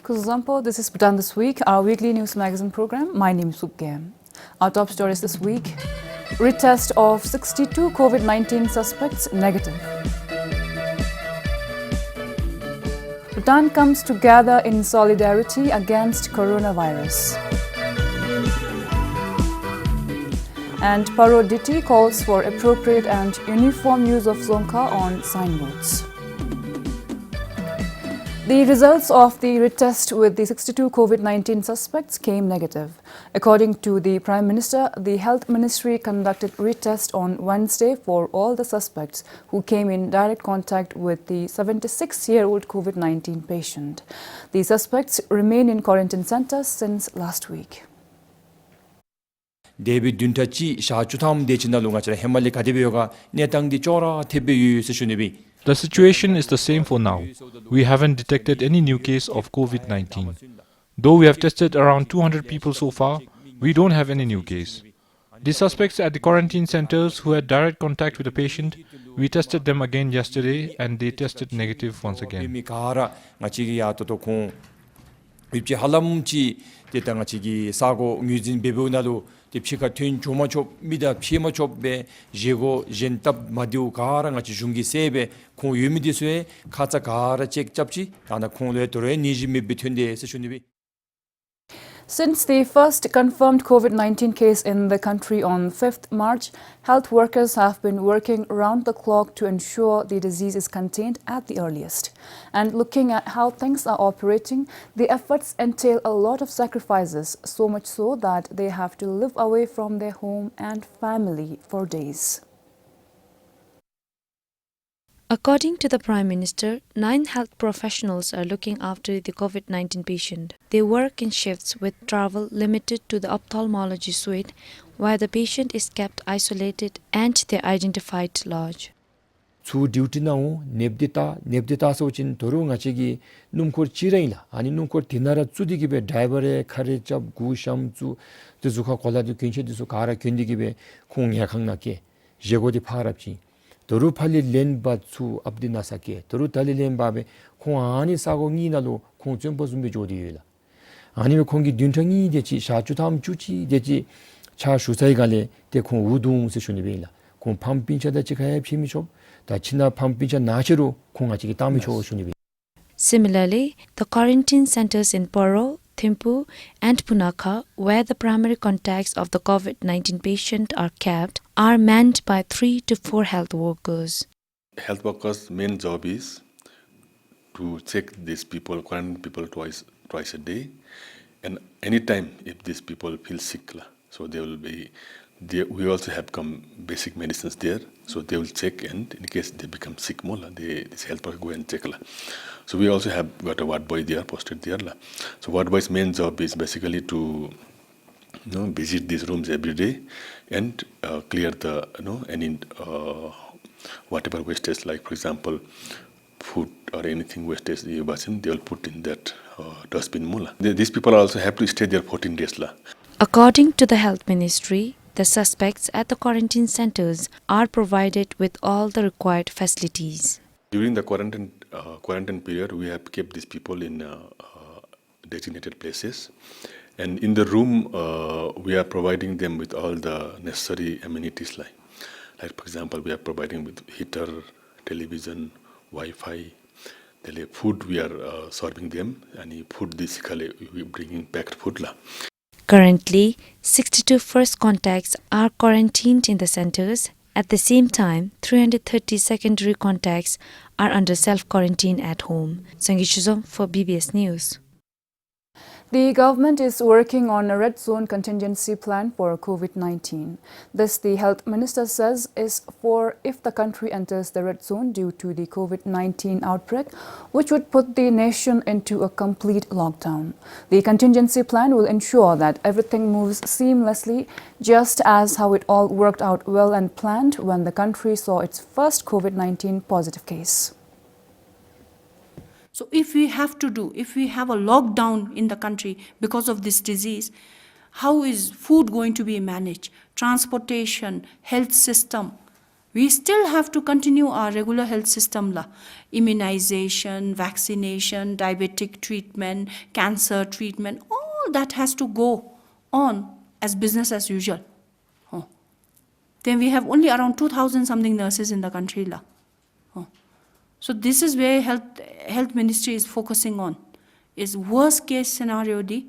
Kuzampo, this is Bhutan This Week, our weekly news magazine program. My name is Subgam. Our top stories this week: retest of 62 COVID-19 suspects negative. Bhutan comes together in solidarity against coronavirus. And Paro Diti calls for appropriate and uniform use of Zonka on signboards. The results of the retest with the 62 COVID-19 suspects came negative. According to the Prime Minister, the Health Ministry conducted retest on Wednesday for all the suspects who came in direct contact with the 76-year-old COVID-19 patient. The suspects remain in quarantine centers since last week. 데비 듄타치 샤추탐 데친다 롱아처럼 해말리 가데비오가 네땅디 쪼라 테베유 세슈네비. The situation is the same for now. We haven't detected any new case of COVID-19. Though we have tested around 200 people so far, we don't have any new case. The suspects at the quarantine centers who had direct contact with the patient, we tested them again yesterday and they tested negative once again. 입지 할람치 대땅아 지기 사고 뉴진 베보나도 딥치가 튼 조마초 미다 피마초베 제고 젠탑 마디오 가랑 같이 중기 세베 고 유미디스에 가자 가라 잭잡지 아나 콩레 도레 니지미 비튼데 세슈니비. Since the first confirmed COVID-19 case in the country on 5th March, health workers have been working round the clock to ensure the disease is contained at the earliest. And looking at how things are operating, the efforts entail a lot of sacrifices, so much so that they have to live away from their home and family for days. According to the Prime Minister, 9 health professionals are looking after the COVID-19 patient. They work in shifts with travel limited to the ophthalmology suite, where the patient is kept isolated and their identified lodge. 주 듀티 나오 넵디타 소진 도롱아 지기 numkur 치레이라 아니 numkur 디나라 주디기베 드라이버의 카레잡 구샴주 드주카 콜라드 괜찮디소 가라 견디기베 공야 강나게 제고디 파랍지 도루 팔리 렌바츠 압디나사게 도루 달리 렌바베 공아니 사고니나로 공점보 준비 조디라 아니면 공기 듄탕이 되지 샤주담 주치 되지 차 수사이 갈래 대공 우동 세슈니베라 공 팜빈차다 지가야 피미숍 다치나 팜빈차 나시로 공아지기 땀이 좋으시니베. Similarly, the quarantine centers in Poro, Thimphu and Punakha, where the primary contacts of the COVID-19 patient are kept, are manned by 3 to 4 health workers. Health workers' main job is to check these people, quarantine people twice a day, and anytime if these people feel sick, so they will be. We also have basic medicines there, so they will check, and in case they become sick, this health worker go and check. So we also have got a ward boy there posted there. So ward boy's main job is basically to visit these rooms every day and clear the any whatever wastage, like for example food or anything wastage they will put in that dustbin. These people also have to stay there 14 days. According to the Health Ministry, the suspects at the quarantine centers are provided with all the required facilities. During the quarantine period, we have kept these people in designated places, and in the room we are providing them with all the necessary amenities, like for example we are providing with heater, television, Wi-Fi. The food we are serving them, and food we bringing packed food. Currently, 62 first contacts are quarantined in the centers. At the same time, 330 secondary contacts are under self-quarantine at home. Sangishizo for BBS News. The government is working on a red zone contingency plan for COVID-19. This, the health minister says, is for if the country enters the red zone due to the COVID-19 outbreak, which would put the nation into a complete lockdown. The contingency plan will ensure that everything moves seamlessly, just as how it all worked out well and planned when the country saw its first COVID-19 positive case. So if we have a lockdown in the country because of this disease, how is food going to be managed? Transportation, health system, we still have to continue our regular health system la. Immunization, vaccination, diabetic treatment, cancer treatment, all that has to go on as business as usual. Oh. Then we have only around 2,000 something nurses in the country la. Oh. So this is where health ministry is focusing on, is worst case scenario di,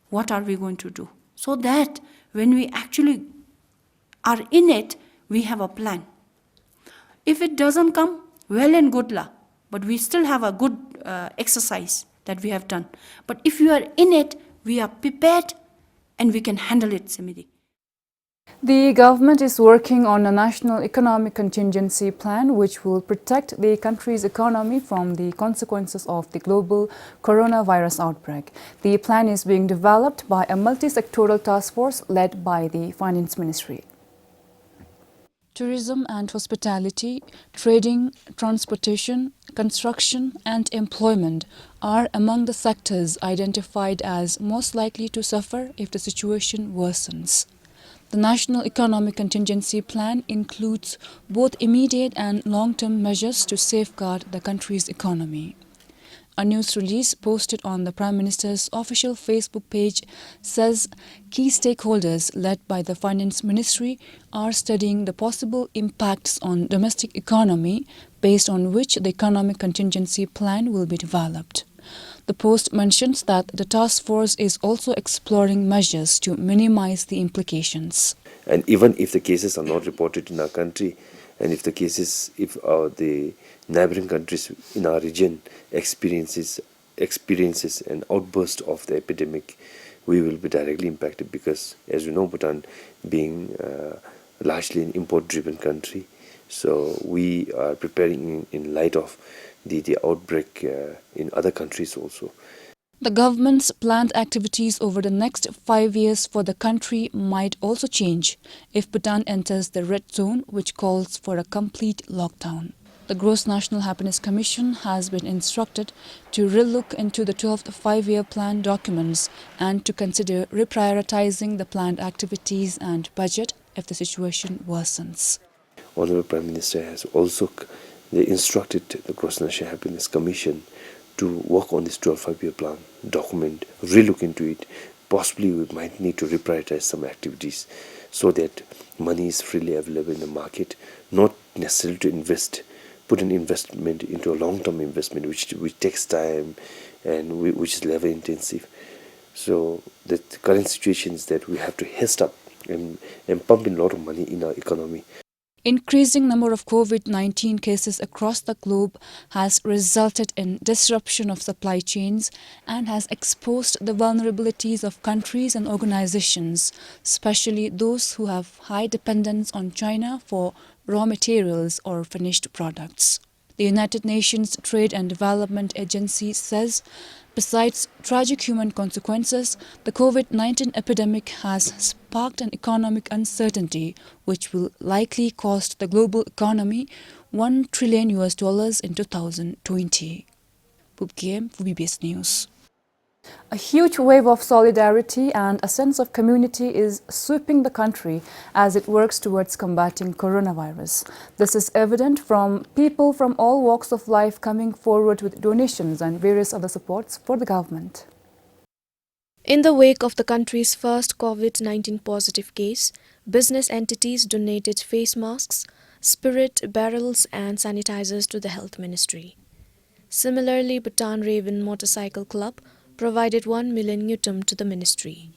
what are we going to do? So that when we actually are in it, we have a plan. If it doesn't come, well and good la, but we still have a good exercise that we have done. But if you are in it, we are prepared and we can handle it, Simidi. The government is working on a national economic contingency plan which will protect the country's economy from the consequences of the global coronavirus outbreak. The plan is being developed by a multi-sectoral task force led by the Finance Ministry. Tourism and hospitality, trading, transportation, construction and employment are among the sectors identified as most likely to suffer if the situation worsens. The National Economic Contingency Plan includes both immediate and long-term measures to safeguard the country's economy. A news release posted on the Prime Minister's official Facebook page says key stakeholders led by the Finance Ministry are studying the possible impacts on domestic economy based on which the Economic Contingency Plan will be developed. The post mentions that the task force is also exploring measures to minimize the implications. And even if the cases are not reported in our country, and if the neighboring countries in our region experiences an outburst of the epidemic, we will be directly impacted because, as you know, Bhutan being largely an import-driven country, so we are preparing in light of the outbreak in other countries also. The government's planned activities over the next 5 years for the country might also change if Bhutan enters the red zone, which calls for a complete lockdown. The Gross National Happiness Commission has been instructed to relook into the 12th five-year plan documents and to consider reprioritizing the planned activities and budget if the situation worsens. Honorable Prime Minister has also instructed the Gross National Happiness Commission to work on this 12th five-year plan document, relook into it. Possibly we might need to reprioritize some activities so that money is freely available in the market, not necessarily to put an investment into a long-term investment which takes time and which is labor intensive. So the current situation is that we have to haste up and pump in a lot of money in our economy. Increasing number of COVID-19 cases across the globe has resulted in disruption of supply chains and has exposed the vulnerabilities of countries and organizations, especially those who have high dependence on China for raw materials or finished products. The United Nations Trade and Development Agency says, besides tragic human consequences, the COVID-19 epidemic has sparked an economic uncertainty which will likely cost the global economy $1 trillion in 2020. Bubkiem for BBS News. A huge wave of solidarity and a sense of community is sweeping the country as it works towards combating coronavirus. This is evident from people from all walks of life coming forward with donations and various other supports for the government. In the wake of the country's first COVID-19 positive case, business entities donated face masks, spirit barrels and sanitizers to the Health Ministry. Similarly, Bhutan Raven Motorcycle Club provided 1 million Newton to the ministry.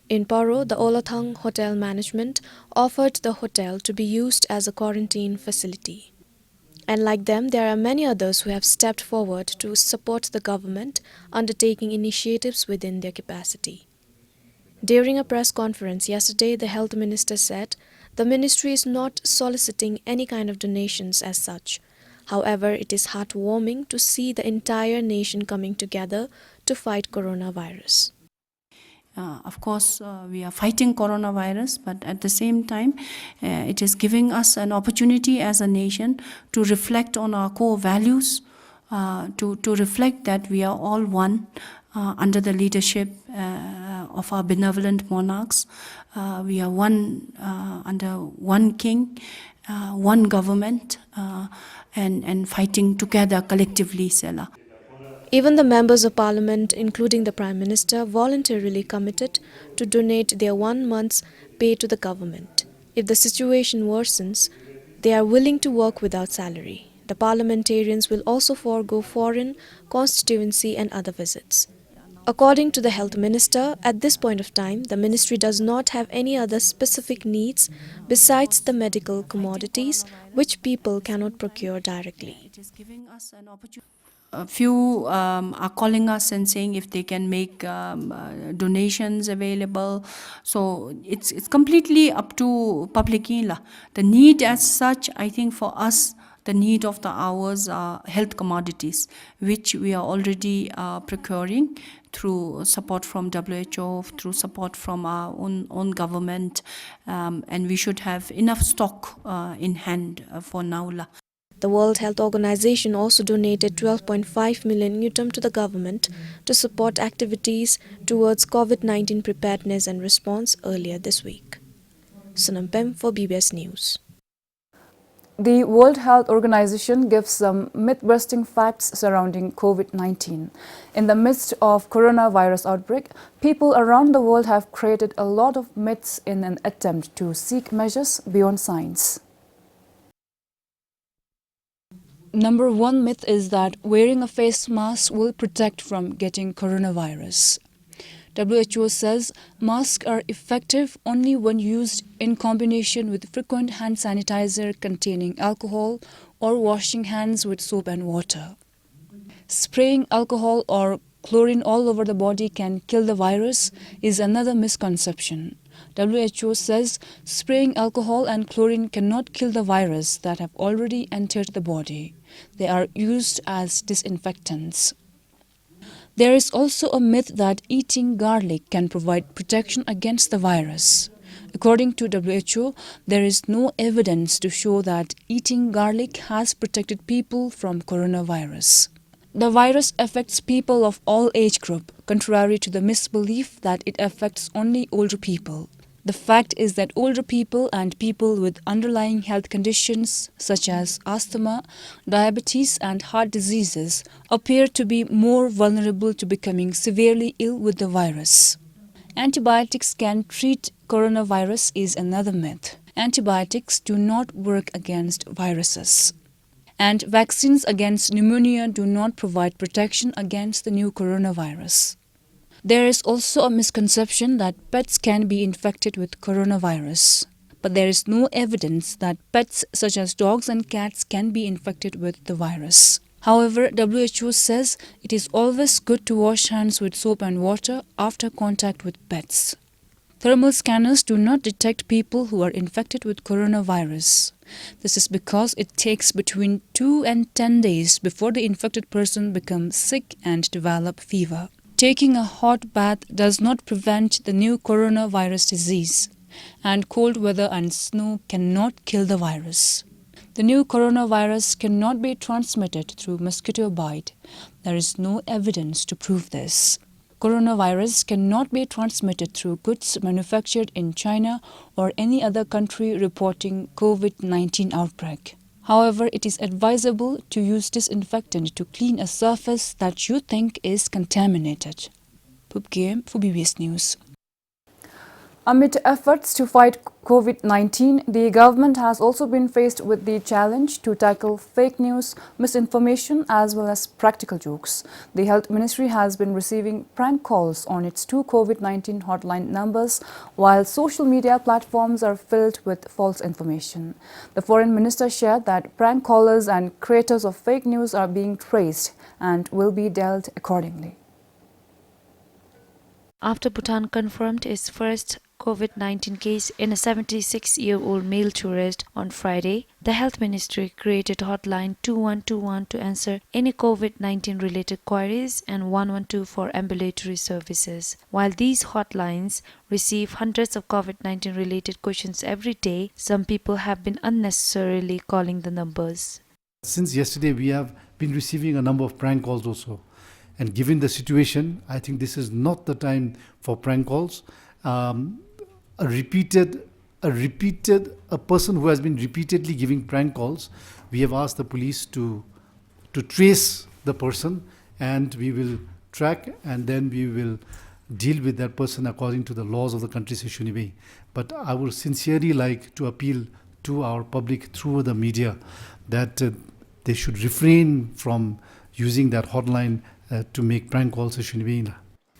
In Paro, the Olathang Hotel management offered the hotel to be used as a quarantine facility. And like them, there are many others who have stepped forward to support the government undertaking initiatives within their capacity. During a press conference yesterday, the Health Minister said the ministry is not soliciting any kind of donations as such. However, it is heartwarming to see the entire nation coming together to fight coronavirus. Of course, we are fighting coronavirus, but at the same time, it is giving us an opportunity as a nation to reflect on our core values, to reflect that we are all one under the leadership of our benevolent monarchs. We are one under one king, one government, and fighting together collectively, Sela. Even the members of parliament, including the Prime Minister, voluntarily committed to donate their 1 month's pay to the government. If the situation worsens, they are willing to work without salary. The parliamentarians will also forego foreign, constituency and other visits. According to the Health Minister, at this point of time, the ministry does not have any other specific needs besides the medical commodities which people cannot procure directly. It is giving us an opportunity. A few are calling us and saying if they can make donations available. So it's completely up to public. The need as such, I think for us, the need of the hours are health commodities, which we are already procuring through support from WHO, through support from our own government, and we should have enough stock in hand for now. The World Health Organization also donated 12.5 million yutam to the government to support activities towards COVID-19 preparedness and response earlier this week. Sunam Pem for BBS News. The World Health Organization gives some myth-busting facts surrounding COVID-19. In the midst of coronavirus outbreak, people around the world have created a lot of myths in an attempt to seek measures beyond science. Number one myth is that wearing a face mask will protect from getting coronavirus. WHO says masks are effective only when used in combination with frequent hand sanitizer containing alcohol or washing hands with soap and water. Spraying alcohol or chlorine all over the body can kill the virus is another misconception. WHO says spraying alcohol and chlorine cannot kill the virus that have already entered the body. They are used as disinfectants. There is also a myth that eating garlic can provide protection against the virus. According to WHO, there is no evidence to show that eating garlic has protected people from coronavirus. The virus affects people of all age group, contrary to the misbelief that it affects only older people. The fact is that older people and people with underlying health conditions such as asthma, diabetes and heart diseases appear to be more vulnerable to becoming severely ill with the virus. Antibiotics can treat coronavirus is another myth. Antibiotics do not work against viruses. And vaccines against pneumonia do not provide protection against the new coronavirus. There is also a misconception that pets can be infected with coronavirus. But there is no evidence that pets such as dogs and cats can be infected with the virus. However, WHO says it is always good to wash hands with soap and water after contact with pets. Thermal scanners do not detect people who are infected with coronavirus. This is because it takes between 2 and 10 days before the infected person becomes sick and develop fever. Taking a hot bath does not prevent the new coronavirus disease, and cold weather and snow cannot kill the virus. The new coronavirus cannot be transmitted through mosquito bite. There is no evidence to prove this. Coronavirus cannot be transmitted through goods manufactured in China or any other country reporting COVID-19 outbreak. However, it is advisable to use disinfectant to clean a surface that you think is contaminated. Pup Game for BBS News. Amid efforts to fight COVID-19, the government has also been faced with the challenge to tackle fake news, misinformation as well as practical jokes. The Health Ministry has been receiving prank calls on its 2 COVID-19 hotline numbers, while social media platforms are filled with false information. The Foreign Minister shared that prank callers and creators of fake news are being traced and will be dealt accordingly. After Bhutan confirmed its first COVID-19 case in a 76-year-old male tourist on Friday, the Health Ministry created hotline 2121 to answer any COVID-19 related queries and 112 for ambulatory services. While these hotlines receive hundreds of COVID-19 related questions every day, some people have been unnecessarily calling the numbers. Since yesterday, we have been receiving a number of prank calls also. And given the situation, I think this is not the time for prank calls. A repeated a person who has been repeatedly giving prank calls, we have asked the police to trace the person, and we will track, and then we will deal with that person according to the laws of the country Shunibe. But I would sincerely like to appeal to our public through the media that they should refrain from using that hotline to make prank calls to Shunibe.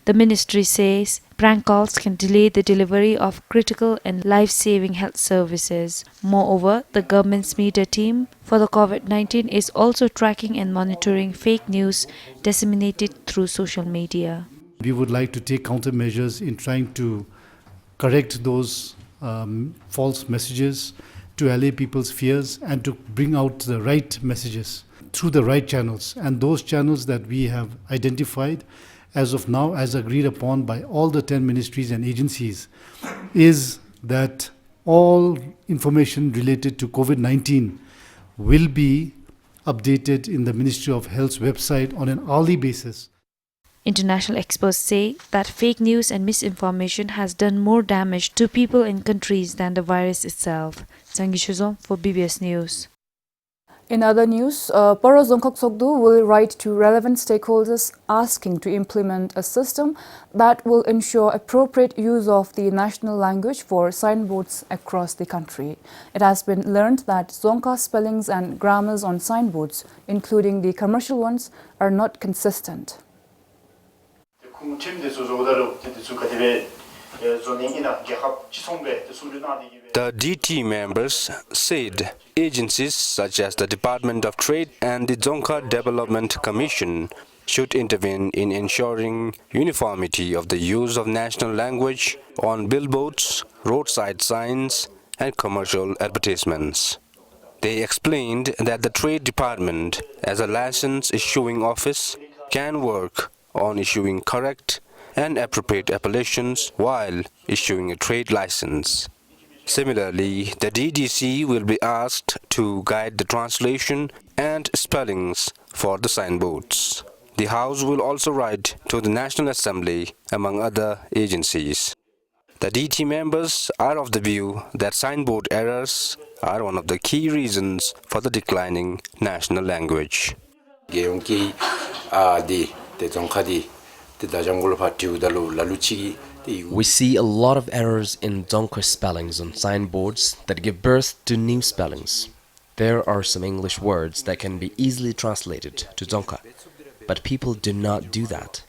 The ministry says prank calls can delay the delivery of critical and life-saving health services. Moreover, the government's media team for the COVID-19 is also tracking and monitoring fake news disseminated through social media. We would like to take countermeasures in trying to correct those false messages, to allay people's fears, and to bring out the right messages through the right channels. And those channels that we have identified as of now, as agreed upon by all the 10 ministries and agencies, is that all information related to COVID-19 will be updated in the Ministry of Health's website on an hourly basis. International experts say that fake news and misinformation has done more damage to people in countries than the virus itself. Sangi Shuzom for BBS News. In other news, Paro Zongkok Sokdu will write to relevant stakeholders asking to implement a system that will ensure appropriate use of the national language for signboards across the country. It has been learned that Dzongkha spellings and grammars on signboards, including the commercial ones, are not consistent. The DT members said agencies such as the Department of Trade and the Dzongkha Development Commission should intervene in ensuring uniformity of the use of national language on billboards, roadside signs, and commercial advertisements. They explained that the Trade Department, as a license issuing office, can work on issuing correct and appropriate appellations while issuing a trade license. Similarly, the DDC will be asked to guide the translation and spellings for the signboards. The House will also write to the National Assembly, among other agencies. The DT members are of the view that signboard errors are one of the key reasons for the declining national language. We see a lot of errors in Dzongkha spellings on signboards that give birth to new spellings. There are some English words that can be easily translated to Dzongkha, but people do not do that.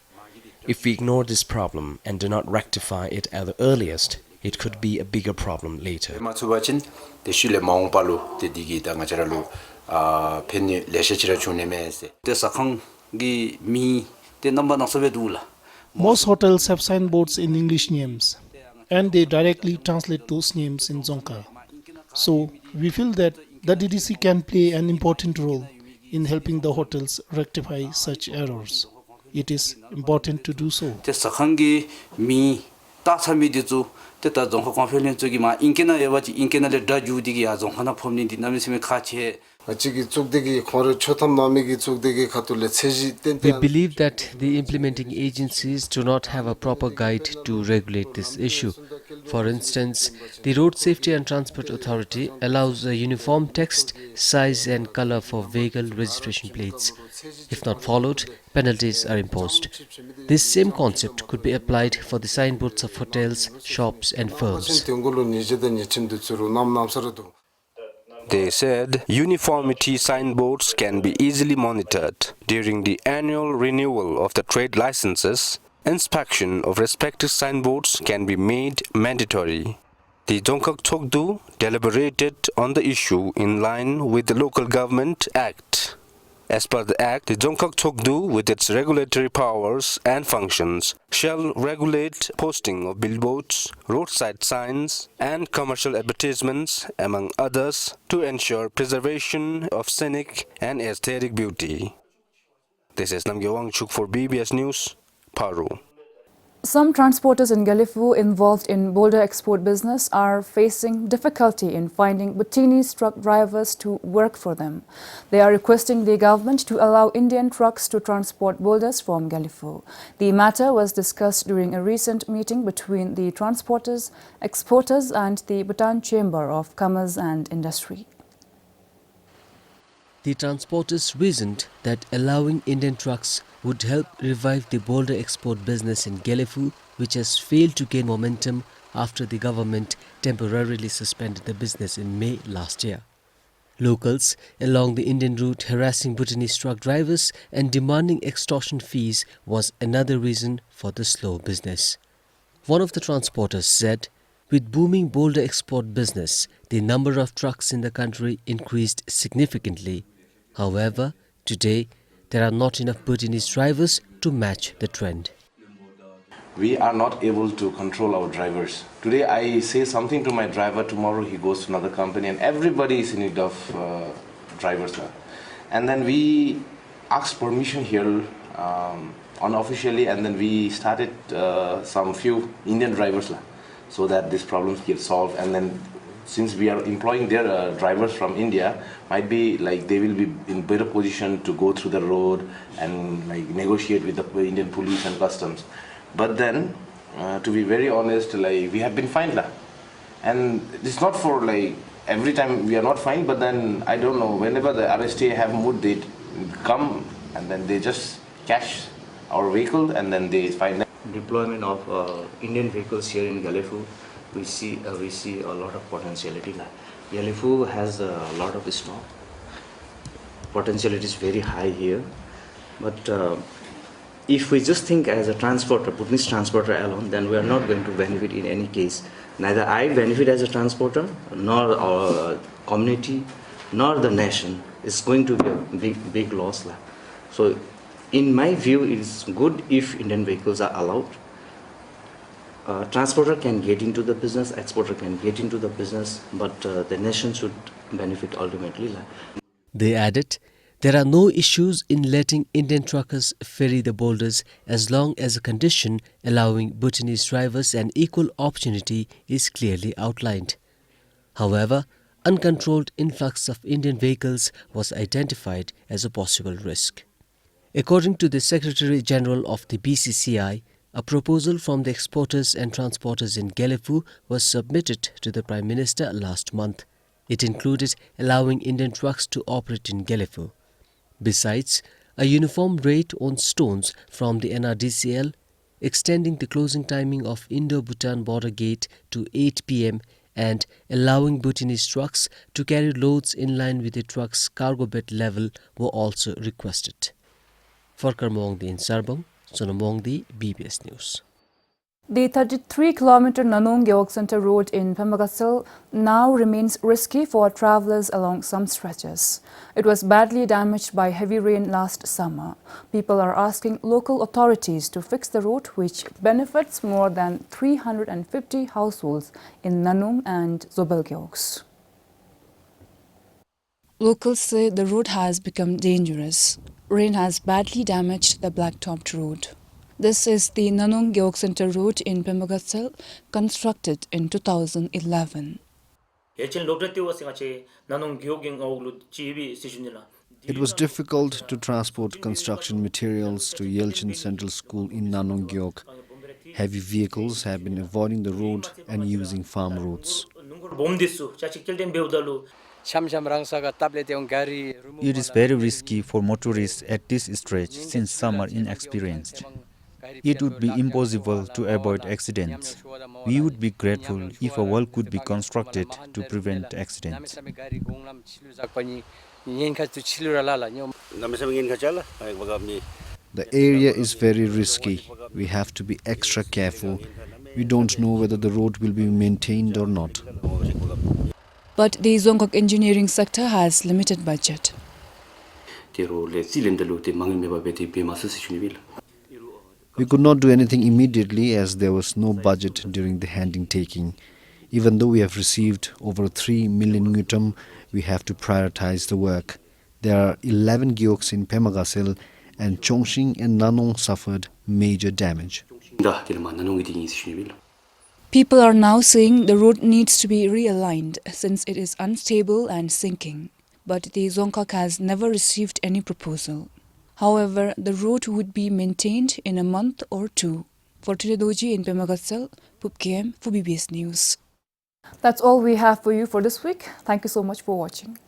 If we ignore this problem and do not rectify it at the earliest, it could be a bigger problem later. Most hotels have signboards in English names, and they directly translate those names in Dzongkha. So, we feel that the DDC can play an important role in helping the hotels rectify such errors. It is important to do so. We believe that the implementing agencies do not have a proper guide to regulate this issue. For instance, the Road Safety and Transport Authority allows a uniform text, size and color for vehicle registration plates. If not followed, penalties are imposed. This same concept could be applied for the signboards of hotels, shops and firms. They said uniformity signboards can be easily monitored. During the annual renewal of the trade licenses, inspection of respective signboards can be made mandatory. The Dzongkha Tokdu deliberated on the issue in line with the Local Government Act. As per the Act, the Dzongkha Tokdu, with its regulatory powers and functions, shall regulate posting of billboards, roadside signs, and commercial advertisements, among others, to ensure preservation of scenic and aesthetic beauty. This is Namgyawang Chuk for BBS News, Paru. Some transporters in Galifu involved in boulder export business are facing difficulty in finding Bhutanese truck drivers to work for them. They are requesting the government to allow Indian trucks to transport boulders from Galifu. The matter was discussed during a recent meeting between the transporters, exporters and the Bhutan Chamber of Commerce and Industry. The transporters reasoned that allowing Indian trucks would help revive the boulder export business in Galifu, which has failed to gain momentum after the government temporarily suspended the business in May last year. Locals along the Indian route harassing Bhutanese truck drivers and demanding extortion fees was another reason for the slow business. One of the transporters said, with booming boulder export business, the number of trucks in the country increased significantly. However, today, there are not enough Bhutanese drivers to match the trend. We are not able to control our drivers. Today I say something to my driver, tomorrow he goes to another company, and everybody is in need of drivers. And then we asked permission here unofficially, and then we started some few Indian drivers so that these problems get solved. And then since we are employing their drivers from India, might be like they will be in better position to go through the road and like negotiate with the Indian police and customs. But then, to be very honest, like we have been fined, and it's not for like every time we are not fined. But then I don't know. Whenever the RSTA have mood, they come and then they just cash our vehicle and then they fine them. Deployment of Indian vehicles here in Galifu, we see a lot of potentiality. Galifu has a lot of stock. Potentiality is very high here, but. If we just think as a transporter, Bhutanese transporter alone, then we are not going to benefit in any case. Neither I benefit as a transporter, nor our community, nor the nation. It's going to be a big loss. So, in my view, it is good if Indian vehicles are allowed. Transporter can get into the business, exporter can get into the business, but the nation should benefit ultimately. They added, there are no issues in letting Indian truckers ferry the boulders as long as a condition allowing Bhutanese drivers an equal opportunity is clearly outlined. However, uncontrolled influx of Indian vehicles was identified as a possible risk. According to the Secretary General of the BCCI, a proposal from the exporters and transporters in Galifu was submitted to the Prime Minister last month. It included allowing Indian trucks to operate in Galifu. Besides, a uniform rate on stones from the NRDCL, extending the closing timing of Indo-Bhutan border gate to 8 p.m. and allowing Bhutanese trucks to carry loads in line with the truck's cargo bed level were also requested. For Karmongdi in Sarbong, Sonomongdi, BBS News. The 33-kilometer Nanong York Center Road in Pemagasil now remains risky for travelers along some stretches. It was badly damaged by heavy rain last summer. People are asking local authorities to fix the road, which benefits more than 350 households in Nanong and Zobelgyoks. Locals say the road has become dangerous. Rain has badly damaged the black-topped road. This is the Nanong York Center Road in Pemagasil, constructed in 2011. It was difficult to transport construction materials to Yelchin Central School in Nanong Gyok. Heavy vehicles have been avoiding the road and using farm routes. It is very risky for motorists at this stretch since some are inexperienced. It would be impossible to avoid accidents. We would be grateful if a wall could be constructed to prevent accidents. The area is very risky. We have to be extra careful. We don't know whether the road will be maintained or not. But the Zongkok engineering sector has limited budget. We could not do anything immediately as there was no budget during the handing taking. Even though we have received over 3 million ngutam, we have to prioritize the work. There are 11 gyoks in Pemagasil, and Chongqing and Nanong suffered major damage. People are now saying the road needs to be realigned since it is unstable and sinking. But the Dzongkhag has never received any proposal. However, the road would be maintained in a month or two. For Tiredoji in Pemagatsal, Pupkiem for BBS News. That's all we have for you for this week. Thank you so much for watching.